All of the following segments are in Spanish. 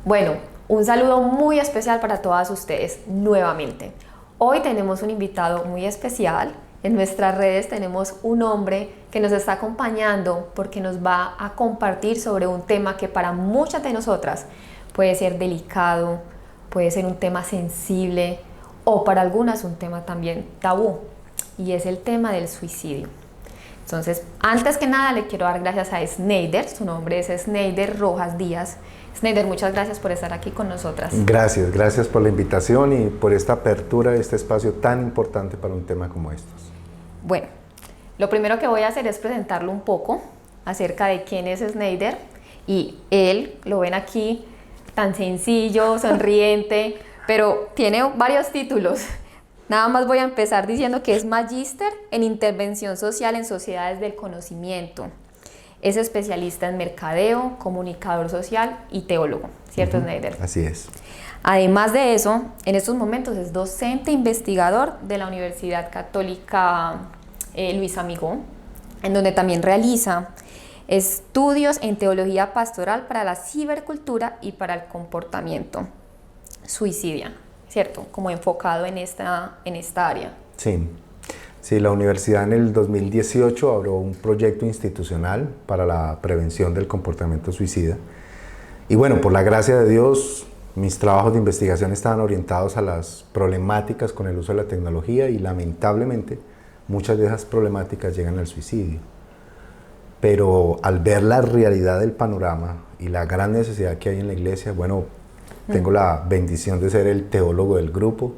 Bueno, un saludo muy especial para todas ustedes nuevamente. Hoy tenemos un invitado muy especial. En nuestras redes tenemos un hombre que nos está acompañando porque nos va a compartir sobre un tema que para muchas de nosotras puede ser delicado, puede ser un tema sensible o para algunas un tema también tabú, y es el tema del suicidio. Entonces, antes que nada le quiero dar gracias a Sneider, su nombre es Sneider Rojas Díaz. Sneider, muchas gracias por estar aquí con nosotras. Gracias por la invitación y por esta apertura de este espacio tan importante para un tema como estos. Bueno, lo primero que voy a hacer es presentarlo un poco acerca de quién es Sneider, y él, lo ven aquí, tan sencillo, sonriente, pero tiene varios títulos. Nada más voy a empezar diciendo que es magíster en intervención social en sociedades del conocimiento. Es especialista en mercadeo, comunicador social y teólogo, ¿cierto, Sneider? Así es. Además de eso, en estos momentos es docente investigador de la Universidad Católica Luis Amigó, en donde también realiza estudios en teología pastoral para la cibercultura y para el comportamiento suicida, ¿cierto? Como enfocado en esta área. Sí, la universidad en el 2018 abrió un proyecto institucional para la prevención del comportamiento suicida. Y bueno, por la gracia de Dios, mis trabajos de investigación estaban orientados a las problemáticas con el uso de la tecnología y lamentablemente muchas de esas problemáticas llegan al suicidio. Pero al ver la realidad del panorama y la gran necesidad que hay en la iglesia, bueno, tengo la bendición de ser el teólogo del grupo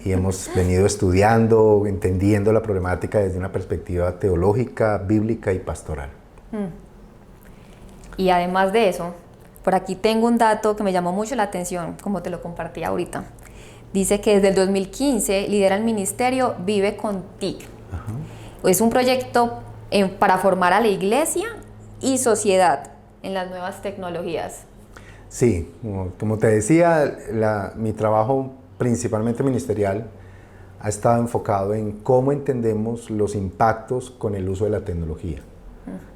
y hemos venido estudiando, entendiendo la problemática desde una perspectiva teológica, bíblica y pastoral. Y además de eso, por aquí tengo un dato que me llamó mucho la atención, como te lo compartí ahorita. Dice que desde el 2015 lidera el ministerio Vive con TIC. Es un proyecto para formar a la iglesia y sociedad en las nuevas tecnologías. Sí, como te decía, mi trabajo principalmente ministerial ha estado enfocado en cómo entendemos los impactos con el uso de la tecnología,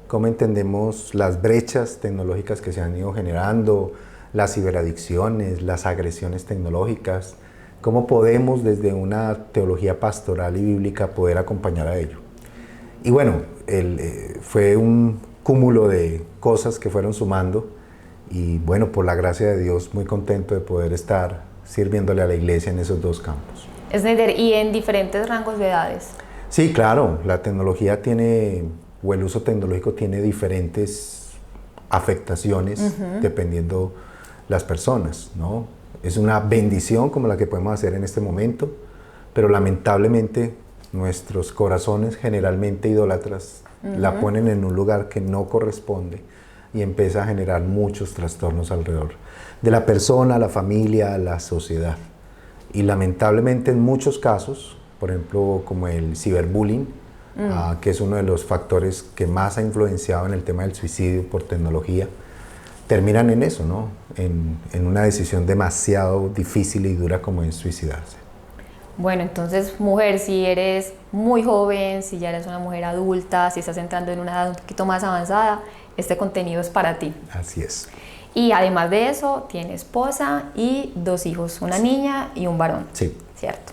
cómo entendemos las brechas tecnológicas que se han ido generando, las ciberadicciones, las agresiones tecnológicas, cómo podemos desde una teología pastoral y bíblica poder acompañar a ello. Y bueno, fue un cúmulo de cosas que fueron sumando. Y bueno, por la gracia de Dios, muy contento de poder estar sirviéndole a la iglesia en esos dos campos. Sneider, ¿y en diferentes rangos de edades? Sí, claro, la tecnología tiene, o el uso tecnológico tiene diferentes afectaciones dependiendo las personas, ¿no? Es una bendición como la que podemos hacer en este momento, pero lamentablemente nuestros corazones generalmente idólatras la ponen en un lugar que no corresponde y empieza a generar muchos trastornos alrededor de la persona, la familia, la sociedad. Y lamentablemente en muchos casos, por ejemplo como el ciberbullying, que es uno de los factores que más ha influenciado en el tema del suicidio por tecnología, terminan en eso, ¿no? En una decisión demasiado difícil y dura como es suicidarse. Bueno, entonces, mujer, si eres muy joven, si ya eres una mujer adulta, si estás entrando en una edad un poquito más avanzada, este contenido es para ti. Así es. Y además de eso, tiene esposa y 2 hijos, una niña y un varón. Sí. ¿Cierto?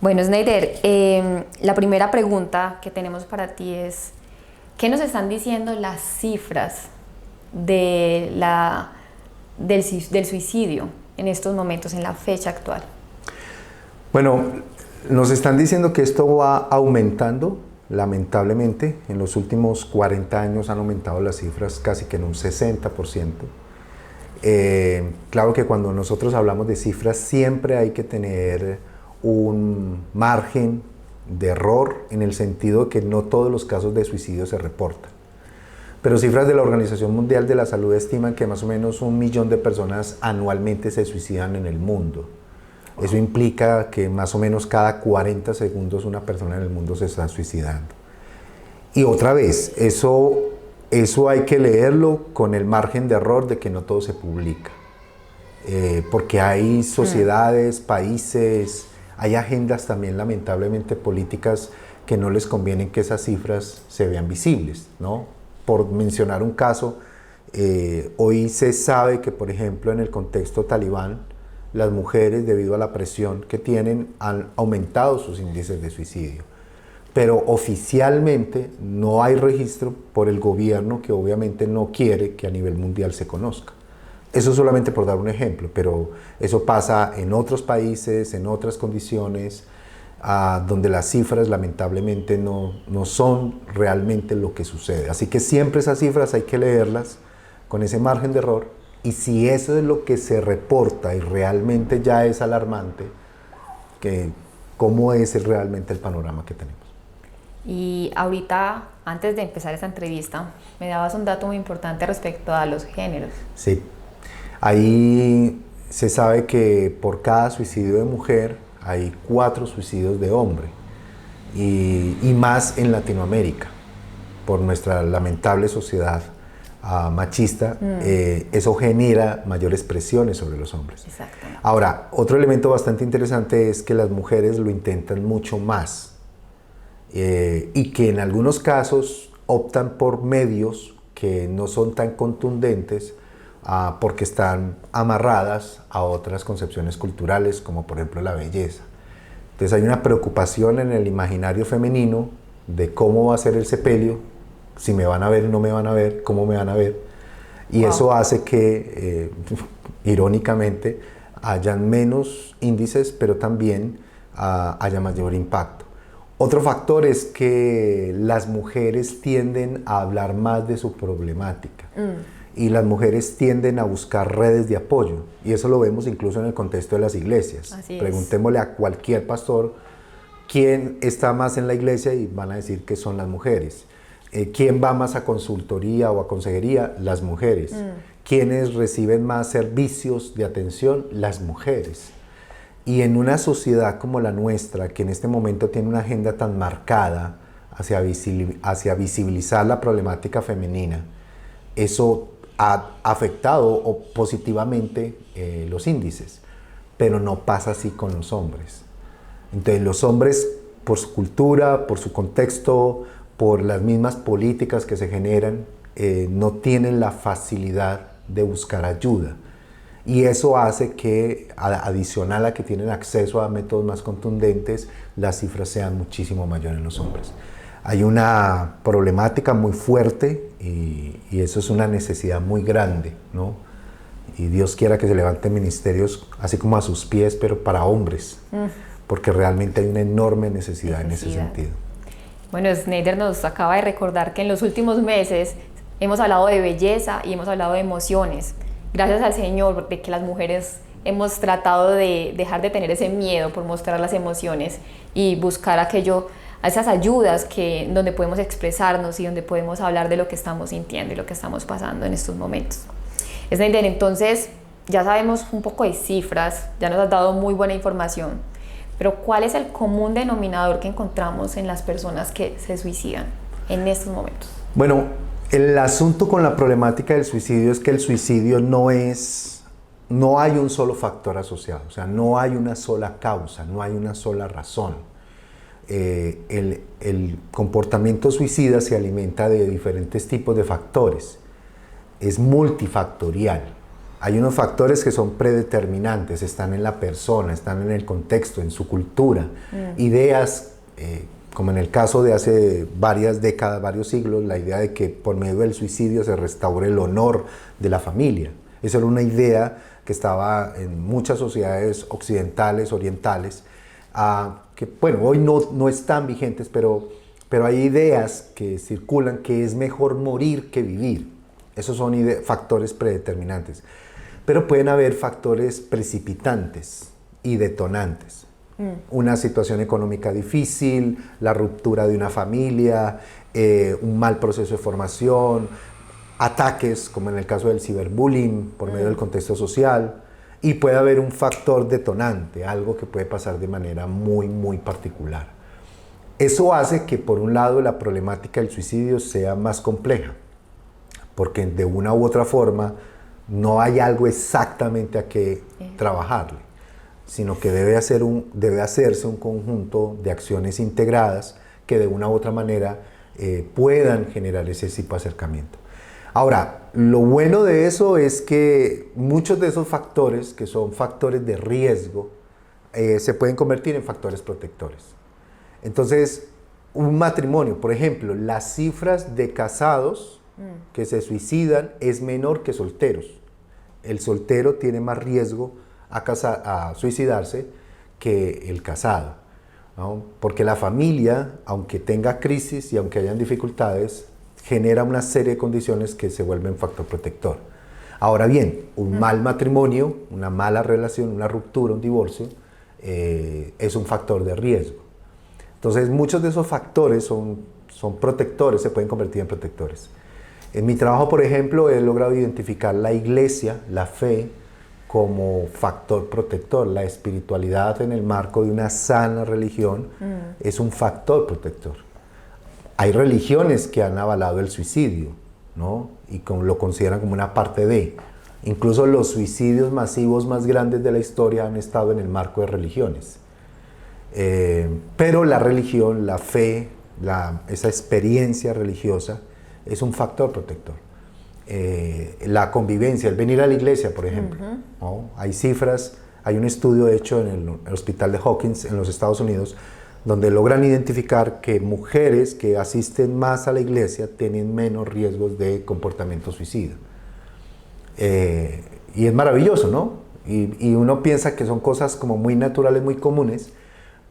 Bueno, Sneider, la primera pregunta que tenemos para ti es, ¿qué nos están diciendo las cifras del suicidio en estos momentos, en la fecha actual? Bueno, nos están diciendo que esto va aumentando, lamentablemente. En los últimos 40 años han aumentado las cifras casi que en un 60%. Claro que cuando nosotros hablamos de cifras siempre hay que tener un margen de error en el sentido de que no todos los casos de suicidio se reportan. Pero cifras de la Organización Mundial de la Salud estiman que más o menos 1 millón de personas anualmente se suicidan en el mundo. Eso implica que más o menos cada 40 segundos una persona en el mundo se está suicidando. Y otra vez, eso hay que leerlo con el margen de error de que no todo se publica. Porque hay sociedades, países, hay agendas también lamentablemente políticas que no les convienen que esas cifras se vean visibles, ¿no? Por mencionar un caso, Hoy se sabe que, por ejemplo, en el contexto talibán, las mujeres, debido a la presión que tienen, han aumentado sus índices de suicidio. Pero oficialmente no hay registro por el gobierno, que obviamente no quiere que a nivel mundial se conozca. Eso solamente por dar un ejemplo, pero eso pasa en otros países, en otras condiciones, donde las cifras lamentablemente no son realmente lo que sucede. Así que siempre esas cifras hay que leerlas con ese margen de error, y si eso es lo que se reporta y realmente ya es alarmante, ¿cómo es realmente el panorama que tenemos? Y ahorita, antes de empezar esta entrevista, me dabas un dato muy importante respecto a los géneros. Sí, ahí se sabe que por cada suicidio de mujer hay 4 suicidios de hombre, y más en Latinoamérica, por nuestra lamentable sociedad machista. Eso genera mayores presiones sobre los hombres. Exacto. Ahora, otro elemento bastante interesante es que las mujeres lo intentan mucho más, y que en algunos casos optan por medios que no son tan contundentes, porque están amarradas a otras concepciones culturales, como por ejemplo la belleza. Entonces hay una preocupación en el imaginario femenino de cómo va a ser el sepelio, si me van a ver o no me van a ver, cómo me van a ver. Y eso hace que, irónicamente, hayan menos índices, pero también haya mayor impacto. Otro factor es que las mujeres tienden a hablar más de su problemática. Y las mujeres tienden a buscar redes de apoyo, y eso lo vemos incluso en el contexto de las iglesias. Preguntémosle a cualquier pastor quién está más en la iglesia y van a decir que son las mujeres. ¿Quién va más a consultoría o a consejería? Las mujeres. ¿Quiénes reciben más servicios de atención? Las mujeres. Y en una sociedad como la nuestra, que en este momento tiene una agenda tan marcada hacia visibilizar la problemática femenina, eso ha afectado positivamente los índices, pero no pasa así con los hombres. Entonces los hombres, por su cultura, por su contexto, por las mismas políticas que se generan, no tienen la facilidad de buscar ayuda, y eso hace que, adicional a que tienen acceso a métodos más contundentes, las cifras sean muchísimo mayores en los hombres. Hay una problemática muy fuerte, y eso es una necesidad muy grande, ¿no? Y Dios quiera que se levanten ministerios así como a sus pies, pero para hombres, porque realmente hay una enorme necesidad en ese sentido. Bueno, Snyder nos acaba de recordar que en los últimos meses hemos hablado de belleza y hemos hablado de emociones. Gracias al Señor, de que las mujeres hemos tratado de dejar de tener ese miedo por mostrar las emociones y buscar esas ayudas donde podemos expresarnos y donde podemos hablar de lo que estamos sintiendo y lo que estamos pasando en estos momentos. Snyder, entonces ya sabemos un poco de cifras, ya nos has dado muy buena información, pero ¿cuál es el común denominador que encontramos en las personas que se suicidan en estos momentos? Bueno, el asunto con la problemática del suicidio es que el suicidio no hay un solo factor asociado, o sea, no hay una sola causa, no hay una sola razón. El comportamiento suicida se alimenta de diferentes tipos de factores, es multifactorial. Hay unos factores que son predeterminantes, están en la persona, están en el contexto, en su cultura. Ideas, como en el caso de hace varias décadas, varios siglos, la idea de que por medio del suicidio se restaure el honor de la familia. Esa era una idea que estaba en muchas sociedades occidentales, orientales, que bueno, hoy no están vigentes, pero hay ideas que circulan que es mejor morir que vivir. Esos son factores predeterminantes. Pero pueden haber factores precipitantes y detonantes. Una situación económica difícil, la ruptura de una familia, un mal proceso de formación, ataques, como en el caso del ciberbullying, por medio del contexto social. Y puede haber un factor detonante, algo que puede pasar de manera muy, muy particular. Eso hace que, por un lado, la problemática del suicidio sea más compleja, porque de una u otra forma no hay algo exactamente a qué trabajarle, sino que debe hacerse un conjunto de acciones integradas que de una u otra manera puedan generar ese tipo de acercamiento. Ahora, Lo bueno de eso es que muchos de esos factores, que son factores de riesgo, se pueden convertir en factores protectores. Entonces, un matrimonio, por ejemplo, las cifras de casados que se suicidan es menor que solteros. El soltero tiene más riesgo a suicidarse que el casado, ¿no? Porque la familia, aunque tenga crisis y aunque hayan dificultades, genera una serie de condiciones que se vuelven factor protector. Ahora bien, un mal matrimonio, una mala relación, una ruptura, un divorcio, es un factor de riesgo. Entonces, muchos de esos factores son protectores, se pueden convertir en protectores. En mi trabajo, por ejemplo, he logrado identificar la iglesia, la fe, como factor protector. La espiritualidad en el marco de una sana religión es un factor protector. Hay religiones que han avalado el suicidio, ¿no? Y lo consideran como una parte de. Incluso los suicidios masivos más grandes de la historia han estado en el marco de religiones. Pero la religión, la fe, esa experiencia religiosa es un factor protector. La convivencia, el venir a la iglesia, por ejemplo, ¿no? Hay cifras, hay un estudio hecho en el Hospital de Hawkins en los Estados Unidos donde logran identificar que mujeres que asisten más a la iglesia tienen menos riesgos de comportamiento suicida. Y es maravilloso, ¿no? Y uno piensa que son cosas como muy naturales, muy comunes,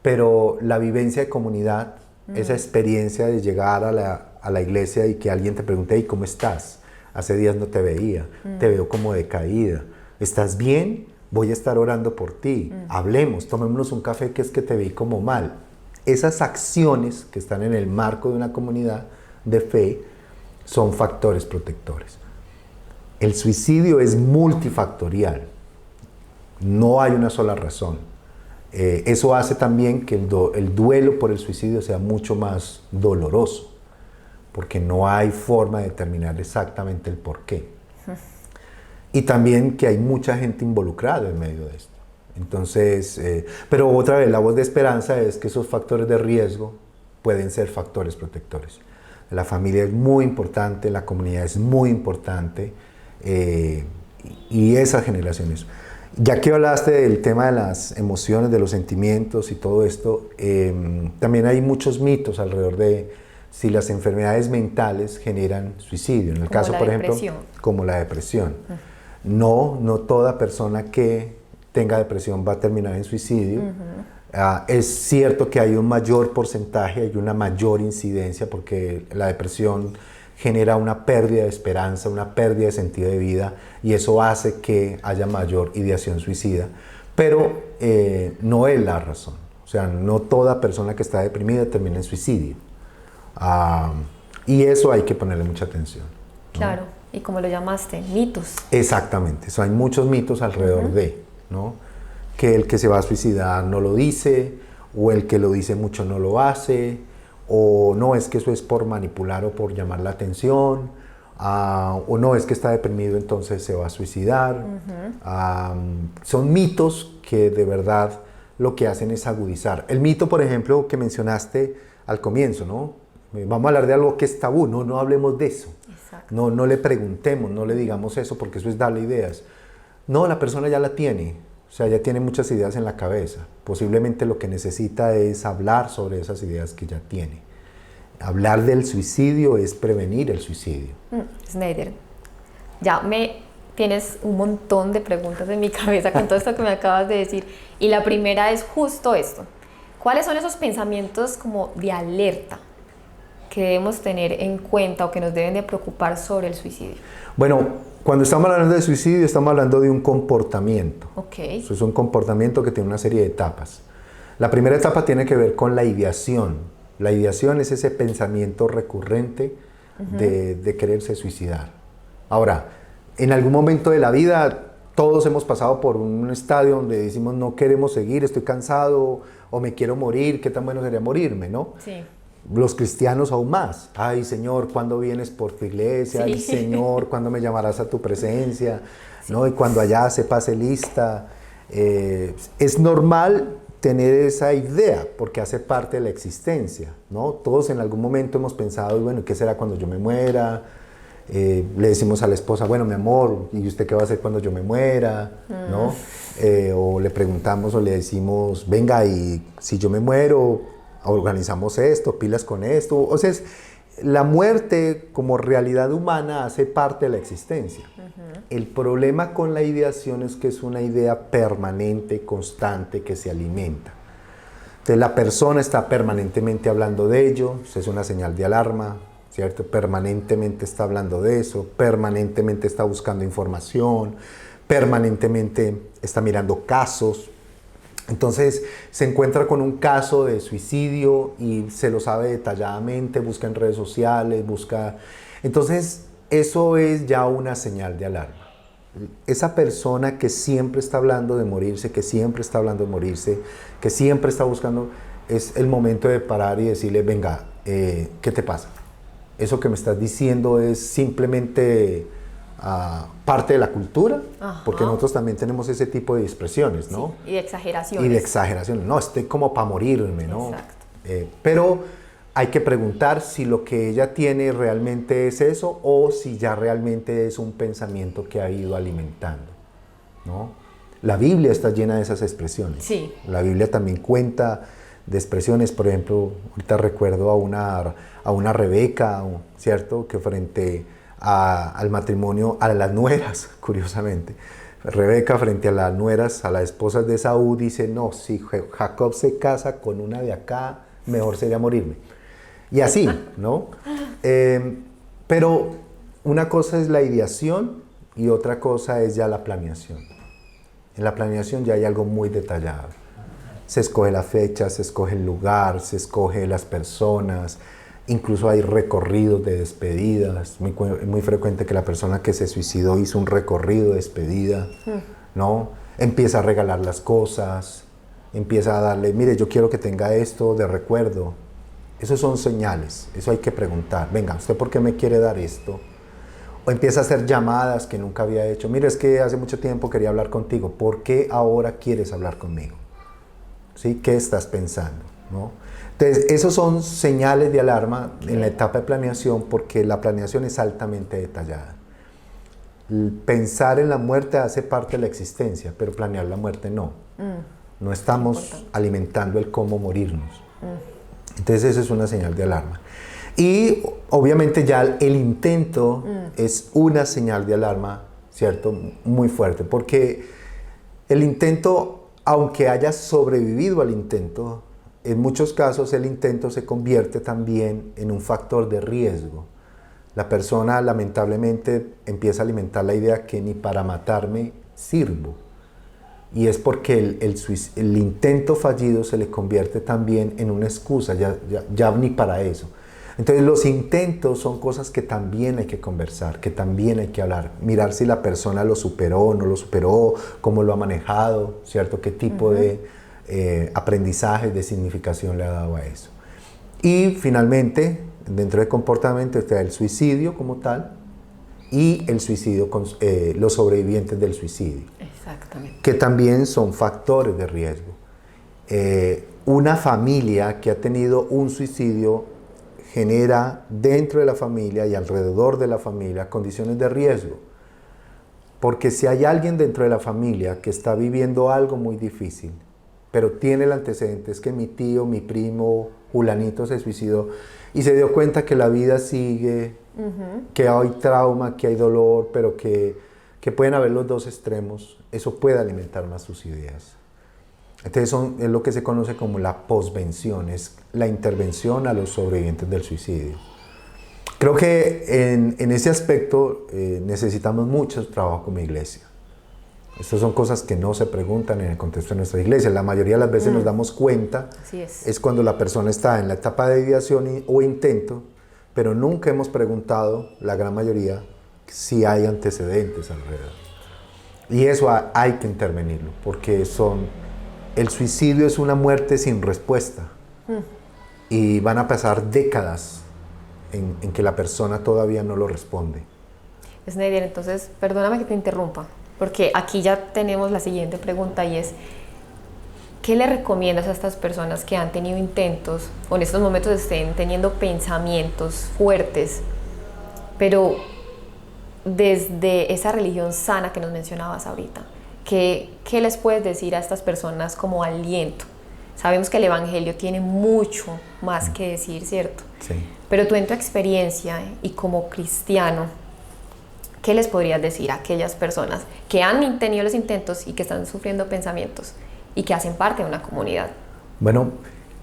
pero la vivencia de comunidad, esa experiencia de llegar a la iglesia y que alguien te pregunte, hey, ¿cómo estás? Hace días no te veía, te veo como decaída. ¿Estás bien? Voy a estar orando por ti. Hablemos, tomémonos un café, que es que te vi como mal. Esas acciones que están en el marco de una comunidad de fe son factores protectores. El suicidio es multifactorial. No hay una sola razón. Eso hace también que el duelo por el suicidio sea mucho más doloroso, porque no hay forma de determinar exactamente el porqué. Y también que hay mucha gente involucrada en medio de esto. Entonces, pero otra vez, la voz de esperanza es que esos factores de riesgo pueden ser factores protectores. La familia es muy importante, la comunidad es muy importante, y esas generaciones. Ya que hablaste del tema de las emociones, de los sentimientos y todo esto, también hay muchos mitos alrededor de si las enfermedades mentales generan suicidio. En el caso, por ejemplo, como la depresión. No toda persona que tenga depresión va a terminar en suicidio. Es cierto que hay un mayor porcentaje, hay una mayor incidencia, porque la depresión genera una pérdida de esperanza, una pérdida de sentido de vida, y eso hace que haya mayor ideación suicida, pero no es la razón. O sea, no toda persona que está deprimida termina en suicidio, y eso hay que ponerle mucha atención, ¿no? Claro, y como lo llamaste, mitos. Exactamente, hay muchos mitos alrededor de, ¿no? Que el que se va a suicidar no lo dice, o el que lo dice mucho no lo hace, o no, es que eso es por manipular o por llamar la atención, o no, es que está deprimido entonces se va a suicidar. Son mitos que de verdad lo que hacen es agudizar. El mito, por ejemplo, que mencionaste al comienzo, ¿no? Vamos a hablar de algo que es tabú, no hablemos de eso. No le preguntemos, no le digamos eso, porque eso es darle ideas. No, la persona ya la tiene, o sea, ya tiene muchas ideas en la cabeza. Posiblemente lo que necesita es hablar sobre esas ideas que ya tiene. Hablar del suicidio es prevenir el suicidio. Snyder, ya me tienes un montón de preguntas en mi cabeza con todo esto que me acabas de decir. Y la primera es justo esto. ¿Cuáles son esos pensamientos como de alerta que debemos tener en cuenta o que nos deben de preocupar sobre el suicidio? Bueno, cuando estamos hablando de suicidio, estamos hablando de un comportamiento. Okay. Eso es un comportamiento que tiene una serie de etapas. La primera etapa tiene que ver con la ideación. La ideación es ese pensamiento recurrente de quererse suicidar. Ahora, en algún momento de la vida, todos hemos pasado por un estadio donde decimos no queremos seguir, estoy cansado o me quiero morir, qué tan bueno sería morirme, ¿no? Sí. Los cristianos aún más. Ay, Señor, ¿cuándo vienes por tu iglesia? Sí. Ay, Señor, ¿cuándo me llamarás a tu presencia? Sí. ¿No? Y cuando allá se pase lista. Es normal tener esa idea porque hace parte de la existencia, ¿no? Todos en algún momento hemos pensado, bueno, ¿qué será cuando yo me muera? Le decimos a la esposa, bueno, mi amor, ¿y usted qué va a hacer cuando yo me muera? ¿No? O le preguntamos o le decimos, venga, y si yo me muero, organizamos esto, pilas con esto. O sea, la muerte como realidad humana hace parte de la existencia. El problema con la ideación es que es una idea permanente, constante, que se alimenta. Entonces la persona está permanentemente hablando de ello, eso es una señal de alarma, ¿cierto? Permanentemente está hablando de eso, permanentemente está buscando información, permanentemente está mirando casos. Entonces se encuentra con un caso de suicidio y se lo sabe detalladamente, busca en redes sociales, busca... Entonces eso es ya una señal de alarma. Esa persona que siempre está hablando de morirse, que siempre está hablando de morirse, que siempre está buscando, es el momento de parar y decirle, venga, ¿qué te pasa? Eso que me estás diciendo es simplemente parte de la cultura, porque nosotros también tenemos ese tipo de expresiones, ¿no? Sí, y de exageraciones. Y de exageraciones. No, estoy como para morirme, ¿no? Exacto. Pero hay que preguntar si lo que ella tiene realmente es eso o si ya realmente es un pensamiento que ha ido alimentando, ¿no? La Biblia está llena de esas expresiones. Sí. La Biblia también cuenta de expresiones, por ejemplo, ahorita recuerdo a una Rebeca, ¿cierto? Que frente al matrimonio, a las nueras, curiosamente, Rebeca frente a las nueras, a las esposas de Esaú, dice, no, si Jacob se casa con una de acá, mejor sería morirme. Y así, ¿no? Pero una cosa es la ideación y otra cosa es ya la planeación. En la planeación ya hay algo muy detallado. Se escoge la fecha, se escoge el lugar, se escoge las personas, incluso hay recorridos de despedidas. Muy frecuente que la persona que se suicidó hizo un recorrido de despedida, ¿no? Empieza a regalar las cosas, empieza a darle, mire, yo quiero que tenga esto de recuerdo. Esos son señales, eso hay que preguntar. Venga, ¿usted por qué me quiere dar esto? O empieza a hacer llamadas que nunca había hecho. Mire, es que hace mucho tiempo quería hablar contigo. ¿Por qué ahora quieres hablar conmigo? ¿Sí? ¿Qué estás pensando? ¿No? Entonces, esos son señales de alarma en la etapa de planeación porque la planeación es altamente detallada. Pensar en la muerte hace parte de la existencia, pero planear la muerte no. No estamos alimentando el cómo morirnos. Entonces, eso es una señal de alarma. Y obviamente ya el intento es una señal de alarma, ¿cierto? Muy fuerte, porque el intento, aunque haya sobrevivido al intento, en muchos casos el intento se convierte también en un factor de riesgo. La persona lamentablemente empieza a alimentar la idea que ni para matarme sirvo. Y es porque el intento fallido se le convierte también en una excusa, ya ni para eso. Entonces los intentos son cosas que también hay que conversar, que también hay que hablar, mirar si la persona lo superó, no lo superó, cómo lo ha manejado, ¿cierto? Qué tipo de aprendizaje, de significación le ha dado a eso. Y finalmente, dentro del comportamiento está el suicidio como tal y el suicidio con los sobrevivientes del suicidio. Exactamente. Que también son factores de riesgo. Una familia que ha tenido un suicidio genera dentro de la familia y alrededor de la familia condiciones de riesgo. Porque si hay alguien dentro de la familia que está viviendo algo muy difícil, pero tiene el antecedente, es que mi tío, mi primo, fulanito se suicidó y se dio cuenta que la vida sigue, que hay trauma, que hay dolor, pero que pueden haber los dos extremos, eso puede alimentar más sus ideas. Entonces es lo que se conoce como la posvención, es la intervención a los sobrevivientes del suicidio. Creo que en ese aspecto necesitamos mucho trabajo como iglesia. Estas son cosas que no se preguntan en el contexto de nuestra iglesia. La mayoría de las veces nos damos cuenta, es cuando la persona está en la etapa de ideación o intento, pero nunca hemos preguntado, la gran mayoría, si hay antecedentes alrededor. Y eso hay que intervenirlo, porque el suicidio es una muerte sin respuesta. Y van a pasar décadas en que la persona todavía no lo responde. Sneider, entonces, perdóname que te interrumpa, porque aquí ya tenemos la siguiente pregunta y es, ¿qué le recomiendas a estas personas que han tenido intentos o en estos momentos estén teniendo pensamientos fuertes, pero desde esa religión sana que nos mencionabas ahorita, ¿qué les puedes decir a estas personas como aliento? Sabemos que el Evangelio tiene mucho más que decir, ¿cierto? Sí. Pero tú en tu experiencia y como cristiano, ¿qué les podrías decir a aquellas personas que han tenido los intentos y que están sufriendo pensamientos y que hacen parte de una comunidad? Bueno,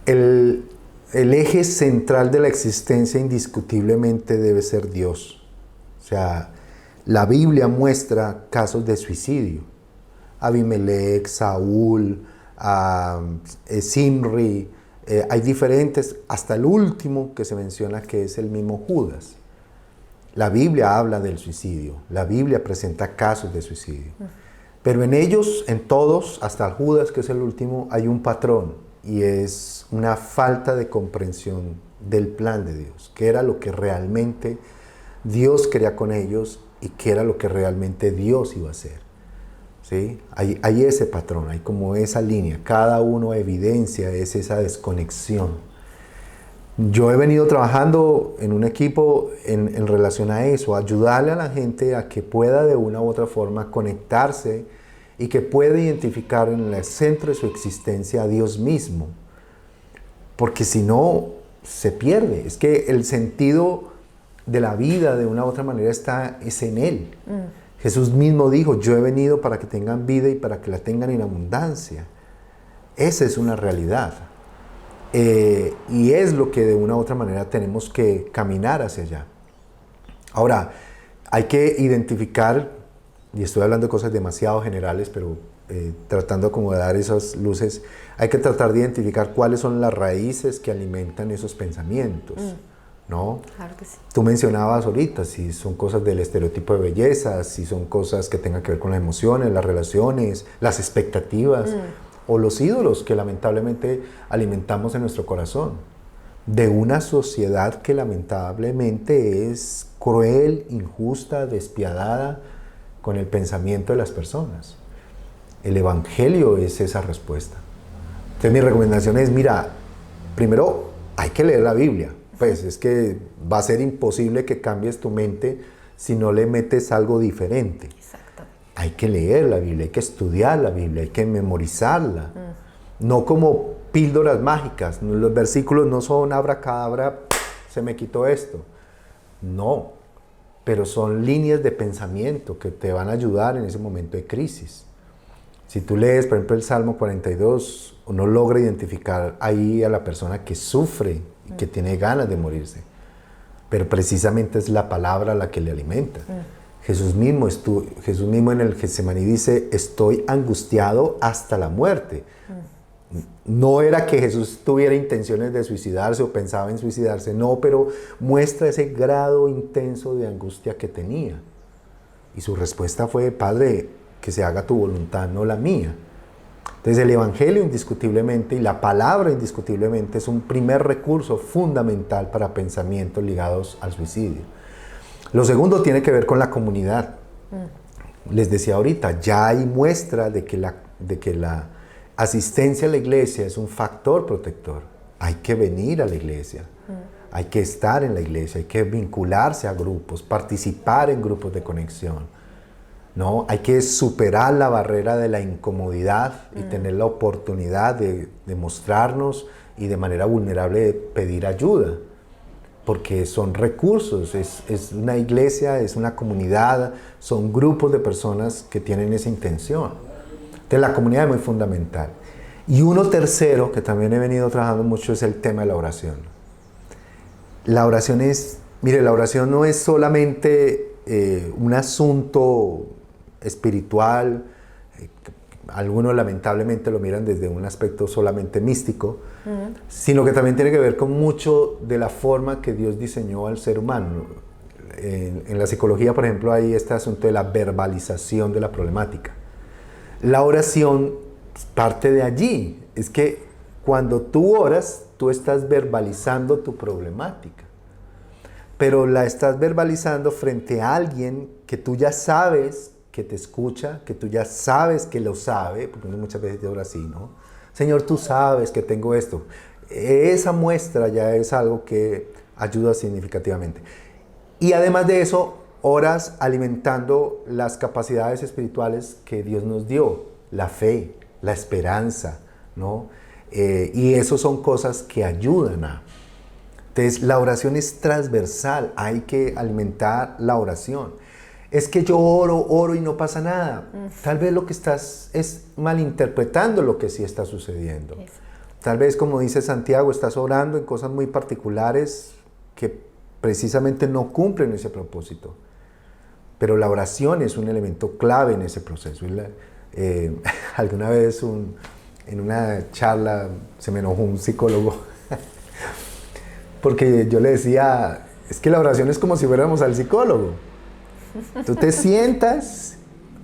el eje central de la existencia indiscutiblemente debe ser Dios. O sea, la Biblia muestra casos de suicidio. Abimelech, Saúl, Zimri, hay diferentes, hasta el último que se menciona que es el mismo Judas. La Biblia habla del suicidio, la Biblia presenta casos de suicidio. Pero en ellos, en todos, hasta Judas, que es el último, hay un patrón y es una falta de comprensión del plan de Dios, qué era lo que realmente Dios quería con ellos y qué era lo que realmente Dios iba a hacer. ¿Sí? Hay ese patrón, hay como esa línea, cada uno evidencia esa desconexión. Yo he venido trabajando en un equipo en relación a eso, ayudarle a la gente a que pueda de una u otra forma conectarse y que pueda identificar en el centro de su existencia a Dios mismo, porque si no se pierde. Es que el sentido de la vida de una u otra manera es en Él. Jesús mismo dijo, yo he venido para que tengan vida y para que la tengan en abundancia. Esa es una realidad. Y es lo que de una u otra manera tenemos que caminar hacia allá. Ahora, hay que identificar, y estoy hablando de cosas demasiado generales, pero tratando de acomodar esas luces, hay que tratar de identificar cuáles son las raíces que alimentan esos pensamientos. ¿No? Claro que sí. Tú mencionabas ahorita si son cosas del estereotipo de belleza, si son cosas que tengan que ver con las emociones, las relaciones, las expectativas o los ídolos que lamentablemente alimentamos en nuestro corazón de una sociedad que lamentablemente es cruel, injusta, despiadada con el pensamiento de las personas. El Evangelio es esa respuesta. Entonces mi recomendación es, mira, primero hay que leer la Biblia. Pues es que va a ser imposible que cambies tu mente si no le metes algo diferente. Exacto. Hay que leer la Biblia, hay que estudiar la Biblia, hay que memorizarla. No como píldoras mágicas. Los versículos no son abracadabra, se me quitó esto. No, pero son líneas de pensamiento que te van a ayudar en ese momento de crisis. Si tú lees, por ejemplo, el Salmo 42, uno logra identificar ahí a la persona que sufre y que tiene ganas de morirse. Pero precisamente es la palabra la que le alimenta. Jesús mismo en el Getsemaní dice, estoy angustiado hasta la muerte. No era que Jesús tuviera intenciones de suicidarse o pensaba en suicidarse, no, pero muestra ese grado intenso de angustia que tenía. Y su respuesta fue, Padre, que se haga tu voluntad, no la mía. Entonces el Evangelio indiscutiblemente y la palabra indiscutiblemente es un primer recurso fundamental para pensamientos ligados al suicidio. Lo segundo tiene que ver con la comunidad. Les decía ahorita, ya hay muestra de que la asistencia a la iglesia es un factor protector. Hay que venir a la iglesia, hay que estar en la iglesia, hay que vincularse a grupos, participar en grupos de conexión. ¿No? Hay que superar la barrera de la incomodidad y tener la oportunidad de mostrarnos y de manera vulnerable pedir ayuda, porque son recursos, es una iglesia, es una comunidad, son grupos de personas que tienen esa intención. Entonces la comunidad es muy fundamental. Y uno tercero, que también he venido trabajando mucho, es el tema de la oración. La oración la oración no es solamente un asunto espiritual, algunos lamentablemente lo miran desde un aspecto solamente místico, sino que también tiene que ver con mucho de la forma que Dios diseñó al ser humano. En la psicología, por ejemplo, hay este asunto de la verbalización de la problemática. La oración parte de allí, es que cuando tú oras, tú estás verbalizando tu problemática, pero la estás verbalizando frente a alguien que tú ya sabes que te escucha, que tú ya sabes que lo sabe, porque uno muchas veces te ora así, ¿no? Señor, tú sabes que tengo esto. Esa muestra ya es algo que ayuda significativamente. Y además de eso, oras alimentando las capacidades espirituales que Dios nos dio, la fe, la esperanza, ¿no? Y eso son cosas que ayudan a... Entonces, la oración es transversal, hay que alimentar la oración. Es que yo oro y no pasa nada. Tal vez lo que estás es malinterpretando lo que sí está sucediendo. Eso. Tal vez, como dice Santiago, estás orando en cosas muy particulares que precisamente no cumplen ese propósito. Pero la oración es un elemento clave en ese proceso. Alguna vez en una charla se me enojó un psicólogo porque yo le decía, es que la oración es como si fuéramos al psicólogo. Tú te sientas,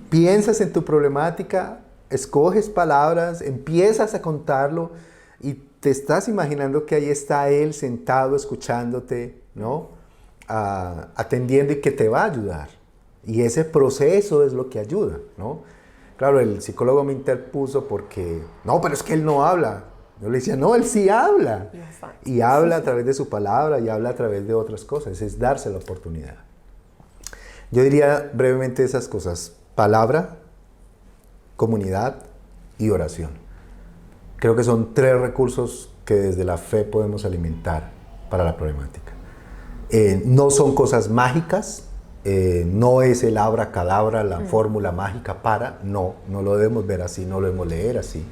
piensas en tu problemática, escoges palabras, empiezas a contarlo y te estás imaginando que ahí está él sentado escuchándote, ¿no? Atendiendo y que te va a ayudar. Y ese proceso es lo que ayuda, ¿no? Claro, el psicólogo me interpuso porque, no, pero es que él no habla. Yo le decía, no, él sí habla. Y habla a través de su palabra y habla a través de otras cosas. Es darse la oportunidad. Yo diría brevemente esas cosas: palabra, comunidad y oración. Creo que son 3 recursos que desde la fe podemos alimentar para la problemática. No son cosas mágicas, no es el abracadabra, la fórmula mágica para, no lo debemos ver así, no lo debemos leer así.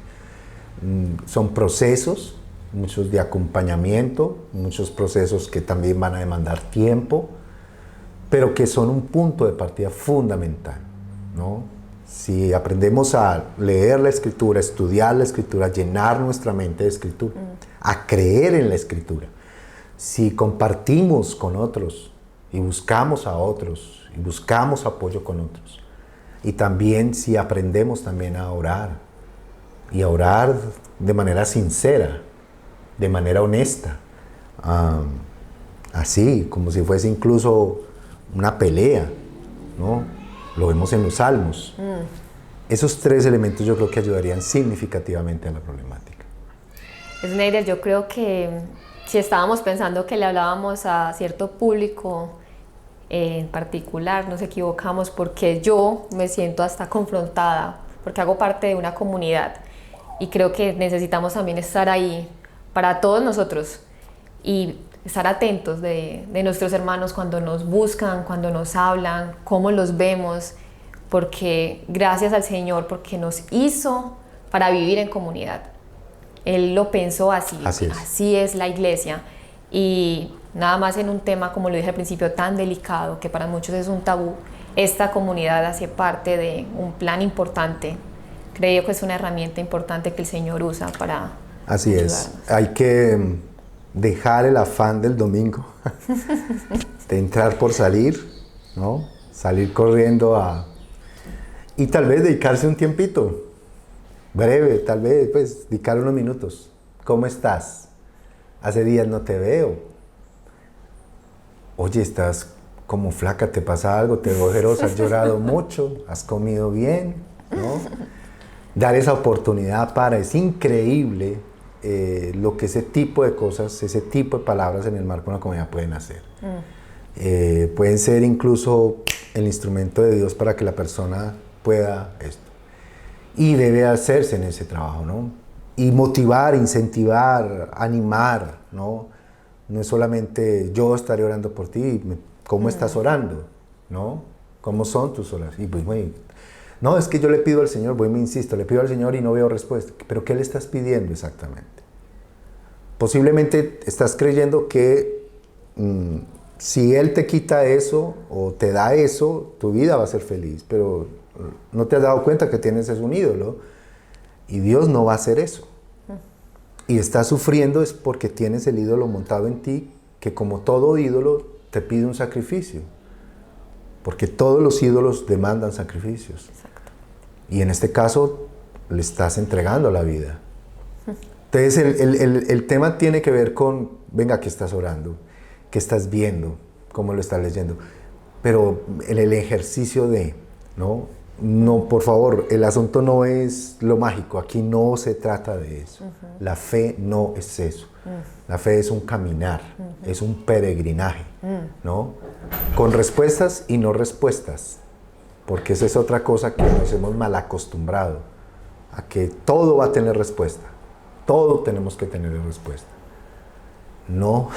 Son procesos, muchos de acompañamiento, muchos procesos que también van a demandar tiempo, pero que son un punto de partida fundamental, ¿no? Si aprendemos a leer la Escritura, estudiar la Escritura, llenar nuestra mente de Escritura, a creer en la Escritura, si compartimos con otros y buscamos a otros y buscamos apoyo con otros, y también si aprendemos también a orar, y a orar de manera sincera, de manera honesta, así, como si fuese incluso una pelea, ¿no? Lo vemos en los Salmos. Esos 3 elementos yo creo que ayudarían significativamente a la problemática. Sneider, yo creo que si estábamos pensando que le hablábamos a cierto público en particular, nos equivocamos, porque yo me siento hasta confrontada, porque hago parte de una comunidad y creo que necesitamos también estar ahí para todos nosotros y estar atentos de nuestros hermanos cuando nos buscan, cuando nos hablan, cómo los vemos, porque gracias al Señor, porque nos hizo para vivir en comunidad. Él lo pensó así es la iglesia. Y nada más en un tema, como lo dije al principio, tan delicado, que para muchos es un tabú, esta comunidad hace parte de un plan importante. Creo que es una herramienta importante que el Señor usa para Así ayudarnos. Es, hay que dejar el afán del domingo, de entrar por salir, ¿no? Salir corriendo y tal vez dedicarse un tiempito, breve, tal vez, pues, dedicar unos minutos. ¿Cómo estás? Hace días no te veo. Oye, estás como flaca, ¿te pasa algo? ¿Te veo ojerosa? ¿Has llorado mucho? ¿Has comido bien? ¿No? Dar esa oportunidad es increíble lo que ese tipo de cosas, ese tipo de palabras en el marco de una comunidad pueden hacer. Pueden ser incluso el instrumento de Dios para que la persona pueda esto. Y debe hacerse en ese trabajo, ¿no? Y motivar, incentivar, animar, ¿no? No es solamente yo estaré orando por ti, ¿cómo estás orando? ¿No? ¿Cómo son tus oraciones? Y pues, bueno, no, es que yo le pido al Señor, me insisto, le pido al Señor y no veo respuesta. ¿Pero qué le estás pidiendo exactamente? Posiblemente estás creyendo que si Él te quita eso o te da eso, tu vida va a ser feliz, pero no te has dado cuenta que tienes un ídolo y Dios no va a hacer eso. Y estás sufriendo es porque tienes el ídolo montado en ti, que como todo ídolo te pide un sacrificio, porque todos los ídolos demandan sacrificios. Exacto. Y en este caso le estás entregando la vida. Entonces el tema tiene que ver con, venga, ¿qué estás orando? ¿Qué estás viendo? ¿Cómo lo estás leyendo? Pero el ejercicio de, ¿no? No, por favor, el asunto no es lo mágico, aquí no se trata de eso. La fe no es eso. La fe es un caminar, es un peregrinaje, ¿no? Con respuestas y no respuestas, porque esa es otra cosa que nos hemos mal acostumbrado, a que todo va a tener respuesta, todo tenemos que tener respuesta. No,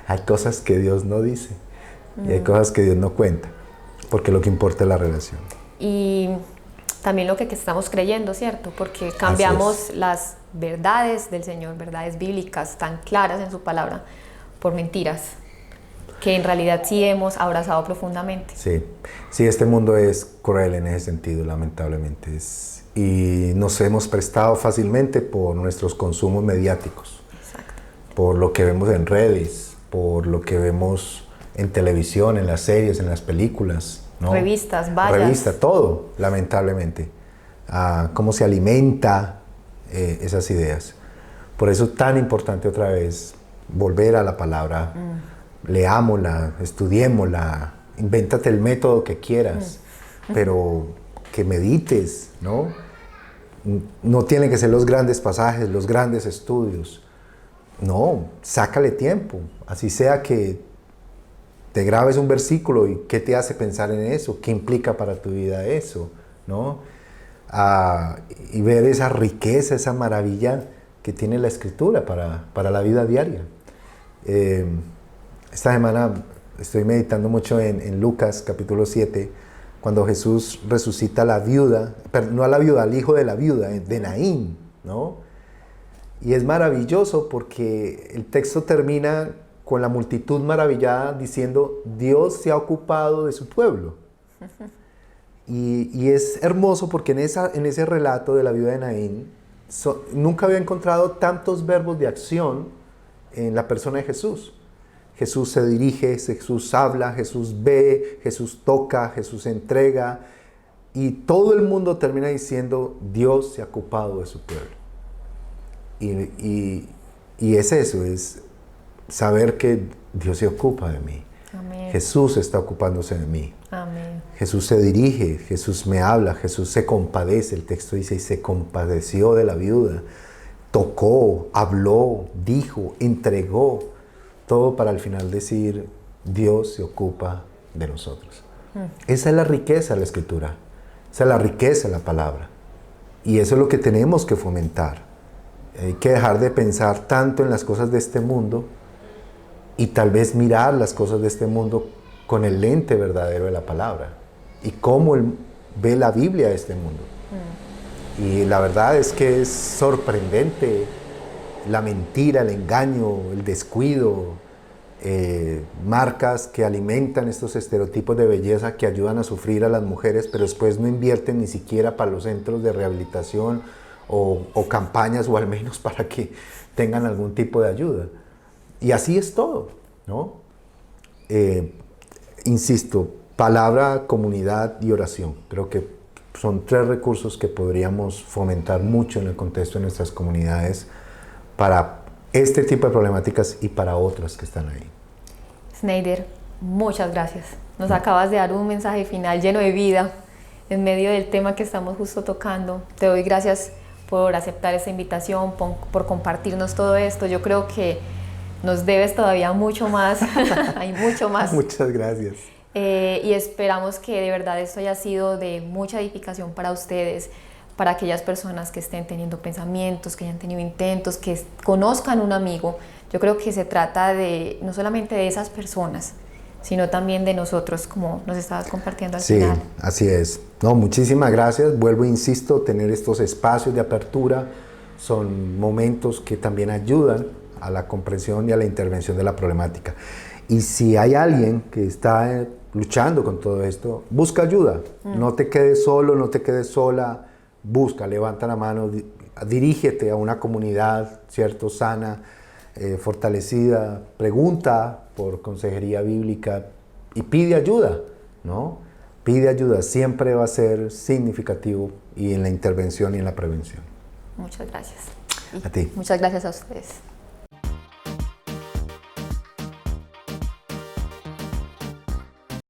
hay cosas que Dios no dice y hay cosas que Dios no cuenta, porque lo que importa es la relación. Y también lo que estamos creyendo, ¿cierto? Porque cambiamos las verdades del Señor, verdades bíblicas tan claras en su palabra, por mentiras, que en realidad sí hemos abrazado profundamente. Sí, este mundo es cruel en ese sentido, lamentablemente. Y nos hemos prestado fácilmente por nuestros consumos mediáticos. Exacto. Por lo que vemos en redes, por lo que vemos en televisión, en las series, en las películas, ¿no? Revistas, vallas. Revista, todo, lamentablemente. Cómo se alimenta esas ideas. Por eso es tan importante otra vez volver a la palabra, leámosla, estudiémosla, invéntate el método que quieras, pero que medites, ¿no? No tienen que ser los grandes pasajes, los grandes estudios. No, sácale tiempo, así sea que te grabes un versículo y qué te hace pensar en eso, qué implica para tu vida eso, ¿no? Y ver esa riqueza, esa maravilla que tiene la Escritura para la vida diaria. Esta semana estoy meditando mucho en Lucas capítulo 7, cuando Jesús resucita a la viuda, no a la viuda, al hijo de la viuda, de Naín, ¿no? Y es maravilloso porque el texto termina con la multitud maravillada diciendo, Dios se ha ocupado de su pueblo. Y es hermoso porque en ese relato de la viuda de Naín, nunca había encontrado tantos verbos de acción en la persona de Jesús. Jesús se dirige, Jesús habla, Jesús ve, Jesús toca, Jesús entrega. Y todo el mundo termina diciendo, Dios se ha ocupado de su pueblo. Y es eso, es saber que Dios se ocupa de mí. Amén. Jesús está ocupándose de mí. Amén. Jesús se dirige, Jesús me habla, Jesús se compadece. El texto dice, y se compadeció de la viuda. Tocó, habló, dijo, entregó. Todo para al final decir, Dios se ocupa de nosotros. Esa es la riqueza de la Escritura. Esa es la riqueza de la palabra. Y eso es lo que tenemos que fomentar. Hay que dejar de pensar tanto en las cosas de este mundo y tal vez mirar las cosas de este mundo con el lente verdadero de la palabra y cómo él ve la Biblia de este mundo. Y la verdad es que es sorprendente la mentira, el engaño, el descuido, marcas que alimentan estos estereotipos de belleza que ayudan a sufrir a las mujeres, pero después no invierten ni siquiera para los centros de rehabilitación o campañas, o al menos para que tengan algún tipo de ayuda. Y así es todo, ¿no? Insisto, palabra, comunidad y oración. Creo que son 3 recursos que podríamos fomentar mucho en el contexto de nuestras comunidades para este tipo de problemáticas y para otras que están ahí. Snyder, muchas gracias. Nos acabas de dar un mensaje final lleno de vida en medio del tema que estamos justo tocando. Te doy gracias por aceptar esta invitación, por compartirnos todo esto. Yo creo que nos debes todavía mucho más, hay mucho más. Muchas gracias. Y esperamos que de verdad esto haya sido de mucha edificación para ustedes, para aquellas personas que estén teniendo pensamientos, que hayan tenido intentos, que conozcan un amigo. Yo creo que se trata de no solamente de esas personas, sino también de nosotros, como nos estabas compartiendo al final. Sí, así es. No, muchísimas gracias. Vuelvo, insisto, tener estos espacios de apertura son momentos que también ayudan a la comprensión y a la intervención de la problemática. Y si hay alguien que está luchando con todo esto, busca ayuda. No te quedes solo, no te quedes sola. Busca, levanta la mano, dirígete a una comunidad, ¿cierto?, sana, fortalecida, pregunta por consejería bíblica y pide ayuda, ¿no? Pide ayuda, siempre va a ser significativo y en la intervención y en la prevención. Muchas gracias. A ti. Muchas gracias a ustedes.